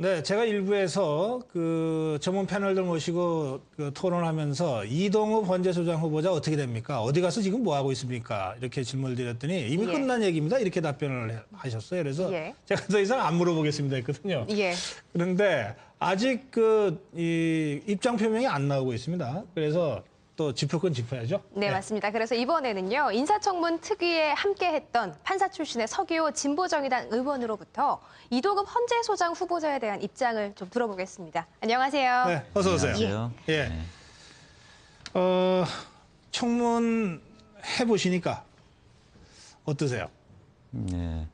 네, 제가 일부에서 그 전문 패널들 모시고 그 토론하면서 이동욱 헌재소장 후보자 어떻게 됩니까? 어디 가서 지금 뭐 하고 있습니까? 이렇게 질문을 드렸더니 이미 예. 끝난 얘기입니다. 이렇게 답변을 하셨어요. 그래서 예. 제가 더 이상 안 물어보겠습니다 했거든요. 예. 그런데 아직 이 입장 표명이 안 나오고 있습니다. 그래서 또 짚을 건 짚어야죠. 네, 맞습니다. 그래서 이번에는요, 인사청문 특위에 함께했던 판사 출신의 서기호 진보정의당 의원으로부터 이동욱 헌재소장 후보자에 대한 입장을 좀 들어보겠습니다. 안녕하세요. 네, 어서 오세요. 안녕하세요. 예. 네. 청문 해보시니까 어떠세요? 네.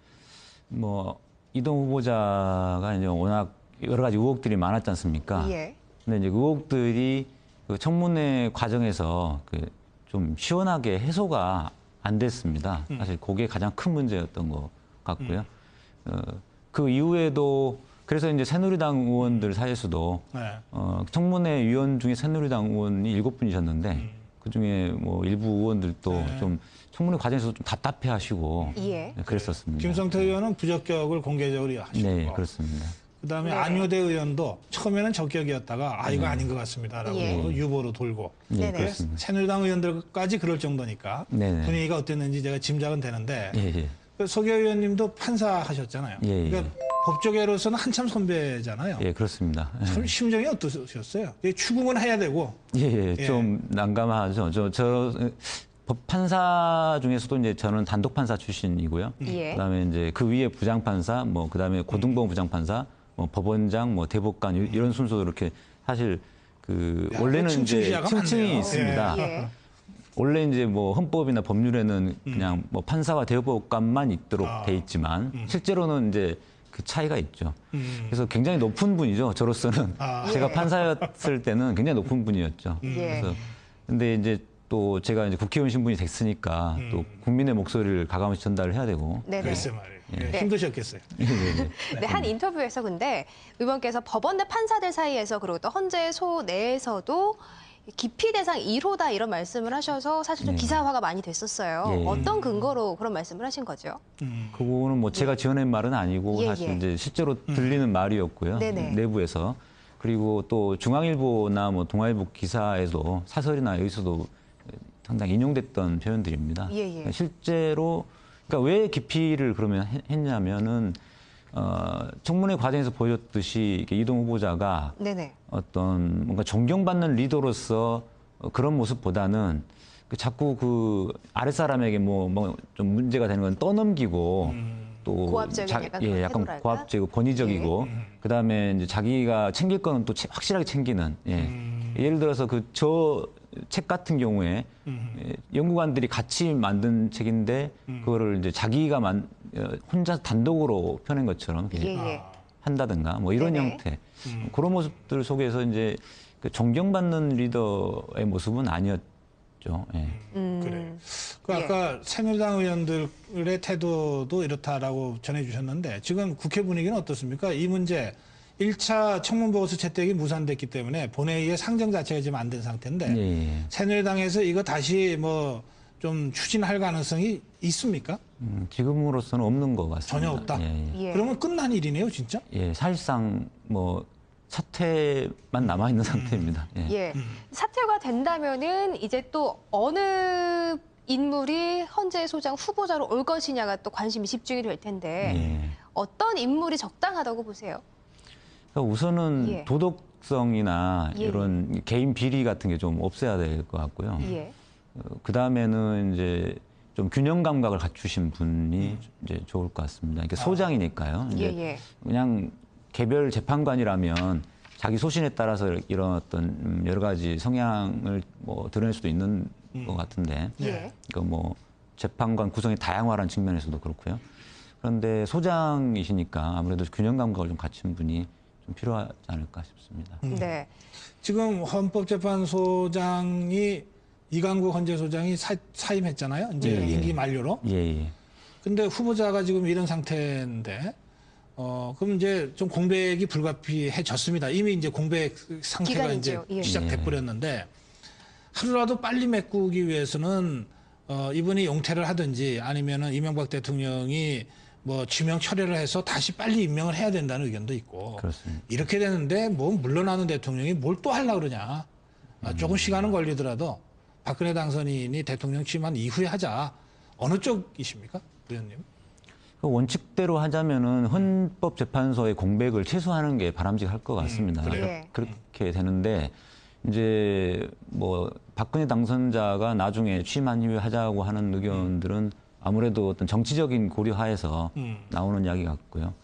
뭐 이동 후보자가 이제 워낙 여러 가지 의혹들이 많았지 않습니까? 예. 근데 이제 의혹들이 그 청문회 과정에서 그 좀 시원하게 해소가 안 됐습니다. 사실 그게 가장 큰 문제였던 것 같고요. 그 이후에도 그래서 이제 새누리당 의원들 사이에서도 네. 청문회 위원 중에 새누리당 의원이 7분이셨는데 그 중에 뭐 일부 의원들도 네. 좀 청문회 과정에서 좀 답답해하시고 예. 네, 그랬었습니다. 김성태 의원은 부적격을 공개적으로 하시고 네, 그렇습니다. 그다음에 네. 안효대 의원도 처음에는 적격이었다가 이거 아닌 것 같습니다라고 예. 유보로 돌고 네, 네네. 그렇습니다. 새누리당 의원들까지 그럴 정도니까 네네. 분위기가 어땠는지 제가 짐작은 되는데 예, 예. 그 서기호 의원님도 판사 하셨잖아요. 예, 예. 그러니까 법조계로서는 한참 선배잖아요. 예, 그렇습니다. 참 심정이 어떠셨어요? 추궁은 해야 되고 예, 예, 예. 좀 난감하죠. 법 판사 중에서도 이제 저는 단독 판사 출신이고요. 예. 그다음에 이제 그 위에 부장 판사, 뭐 그다음에 고등법원 부장 판사, 뭐 법원장, 뭐 대법관 이런 순서로 이렇게 사실 그 야, 원래는 층층 이제 시야가 층층이 많네요. 있습니다. 예. 원래 이제 뭐 헌법이나 법률에는 그냥 뭐 판사와 대법관만 있도록 아. 돼 있지만 실제로는 이제 그 차이가 있죠. 음. 그래서 굉장히 높은 분이죠. 저로서는 아. 제가 예. 판사였을 때는 굉장히 높은 분이었죠. 예. 그래서 근데 이제 또 제가 이제 국회의원 신분이 됐으니까 또 국민의 목소리를 가감없이 전달을 해야 되고. 네네. 글쎄 말이에요. 네. 힘드셨겠어요. 네, 한 인터뷰에서 근데 의원께서 법원 내 판사들 사이에서 그리고 또 헌재소 내에서도 기피 대상 1호다 이런 말씀을 하셔서 사실 좀 네. 기사화가 많이 됐었어요. 예. 어떤 근거로 그런 말씀을 하신 거죠? 그거는 뭐 제가 지어낸 말은 아니고 예, 사실 예. 이제 실제로 들리는 말이었고요. 네네. 내부에서. 그리고 또 중앙일보나 뭐 동아일보 기사에도 사설이나 여기서도 상당히 인용됐던 표현들입니다. 예, 예. 그러니까 실제로 그러니까 왜 기피를 그러면 했냐면은 청문회 과정에서 보였듯이 이렇게 이동 후보자가 네네. 어떤 뭔가 존경받는 리더로서 그런 모습보다는 자꾸 그 아랫사람에게 뭐 좀 문제가 되는 건 떠넘기고 또 고압적인 약간 그런 약간 태도랄까? 고압적이고 권위적이고 그다음에 이제 자기가 챙길 거는 또 확실하게 챙기는 예를 들어서 그 저 책 같은 경우에 연구관들이 같이 만든 책인데 그거를 이제 자기가 혼자 단독으로 펴낸 것처럼 이렇게 예, 예. 한다든가 뭐 이런 네네. 형태 그런 모습들 속에서 이제 그 존경받는 리더의 모습은 아니었죠. 예. 그래요. 그 예. 아까 새누리당 의원들의 태도도 이렇다라고 전해주셨는데 지금 국회 분위기는 어떻습니까? 이 문제 1차 청문보고서 채택이 무산됐기 때문에 본회의의 상정 자체가 지금 안 된 상태인데 예. 새누리당에서 이거 다시 뭐 좀 추진할 가능성이 있습니까? 지금으로서는 없는 것 같습니다. 전혀 없다? 예, 예. 예. 그러면 끝난 일이네요, 진짜? 예, 사실상 뭐 사퇴만 남아 있는 상태입니다. 예. 예. 사퇴가 된다면은 이제 또 어느 인물이 헌재소장 후보자로 올 것이냐가 또 관심이 집중이 될 텐데 예. 어떤 인물이 적당하다고 보세요? 그러니까 우선은 예. 도덕성이나 예, 이런 개인 비리 같은 게 좀 없애야 될 것 같고요. 예. 그 다음에는 이제 좀 균형 감각을 갖추신 분이 이제 좋을 것 같습니다. 이게 소장이니까요. 이제 예, 예. 그냥 개별 재판관이라면 자기 소신에 따라서 이런 어떤 여러 가지 성향을 뭐 드러낼 수도 있는 것 같은데, 예. 그 뭐 재판관 구성의 다양화라는 측면에서도 그렇고요. 그런데 소장이시니까 아무래도 균형 감각을 좀 갖춘 분이 좀 필요하지 않을까 싶습니다. 네. 지금 헌법재판소장이 이강국 헌재소장이 사임했잖아요. 이제 예, 예. 임기 만료로. 예, 예. 근데 후보자가 지금 이런 상태인데, 그럼 이제 좀 공백이 불가피해졌습니다. 이미 이제 공백 상태가 기간이죠. 이제 예. 시작돼 버렸는데, 하루라도 빨리 메꾸기 위해서는, 이분이 용퇴를 하든지 아니면은 이명박 대통령이 뭐 지명 철회를 해서 다시 빨리 임명을 해야 된다는 의견도 있고 그렇습니다. 이렇게 되는데 뭐 물러나는 대통령이 뭘 또 하려고 그러냐. 조금 시간은 걸리더라도 박근혜 당선인이 대통령 취임한 이후에 하자. 어느 쪽이십니까, 의원님? 그 원칙대로 하자면은 헌법재판소의 공백을 최소화하는 게 바람직할 것 같습니다. 그래요? 예. 그렇게 되는데 이제 뭐 박근혜 당선자가 나중에 취임한 이후에 하자고 하는 의견들은 아무래도 어떤 정치적인 고려하에서 나오는 이야기 같고요.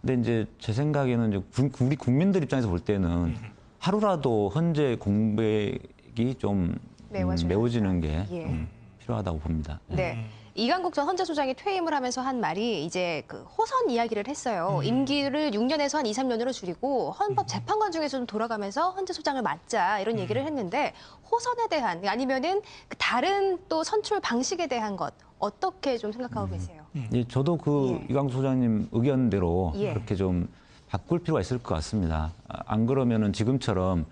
근데 이제 제 생각에는 이제 우리 국민들 입장에서 볼 때는 하루라도 헌재 공백이 좀 메워지는 게 예. 필요하다고 봅니다. 네. 이강국 전 헌재소장이 퇴임을 하면서 한 말이 이제 그 호선 이야기를 했어요. 임기를 6년에서 한 2, 3년으로 줄이고 헌법재판관 중에서 좀 돌아가면서 헌재소장을 맡자 이런 얘기를 했는데 호선에 대한 아니면은 그 다른 또 선출 방식에 대한 것 어떻게 좀 생각하고 계세요? 예, 저도 그 예. 이광수 소장님 의견대로 예. 그렇게 좀 바꿀 필요가 있을 것 같습니다. 안 그러면은 지금처럼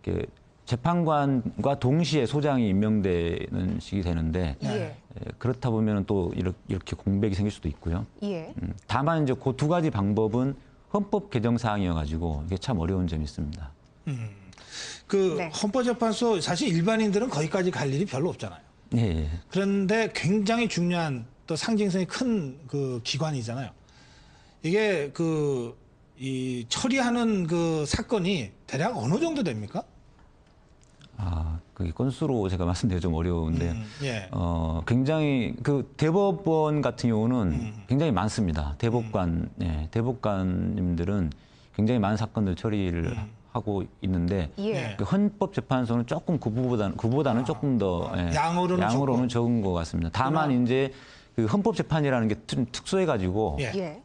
이렇게 재판관과 동시에 소장이 임명되는 식이 되는데 예. 그렇다 보면 또 이렇게 공백이 생길 수도 있고요. 예. 다만 이제 그 두 가지 방법은 헌법 개정 사항이어가지고 이게 참 어려운 점이 있습니다. 그 네. 헌법재판소 사실 일반인들은 거기까지 갈 일이 별로 없잖아요. 예, 예. 그런데 굉장히 중요한 또 상징성이 큰 그 기관이잖아요. 이게 이 처리하는 그 사건이 대략 어느 정도 됩니까? 그게 건수로 제가 말씀드리기 좀 어려운데, 예. 굉장히 그 대법원 같은 경우는 굉장히 많습니다. 대법관님들은 굉장히 많은 사건들 처리를 하고 있는데, 예. 그 헌법재판소는 조금 그보다는 조금 더 양으로는 적은 것 같습니다. 다만 이제 그 헌법재판이라는 게 좀 특수해가지고 예. 예.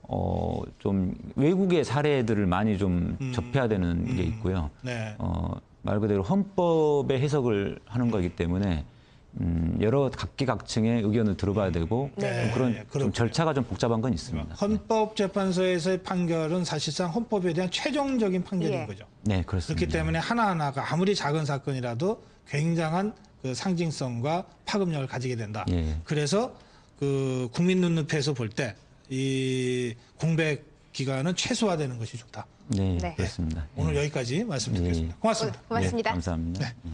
좀 외국의 사례들을 많이 좀 접해야 되는 게 있고요. 네. 말 그대로 헌법의 해석을 하는 거기 때문에 여러 각기각층의 의견을 들어봐야 되고 네. 좀 그런 그렇군요. 좀 절차가 좀 복잡한 건 있습니다. 헌법재판소에서의 판결은 사실상 헌법에 대한 최종적인 판결인 예. 거죠. 네, 그렇습니다. 그렇기 때문에 하나하나가 아무리 작은 사건이라도 굉장한 그 상징성과 파급력을 가지게 된다. 예. 그래서 그 국민 눈높이에서 볼 때 이 공백 기간은 최소화되는 것이 좋다. 네, 네. 그렇습니다. 오늘 예. 여기까지 말씀 듣겠습니다. 고맙습니다. 고맙습니다. 네, 감사합니다. 네. 예.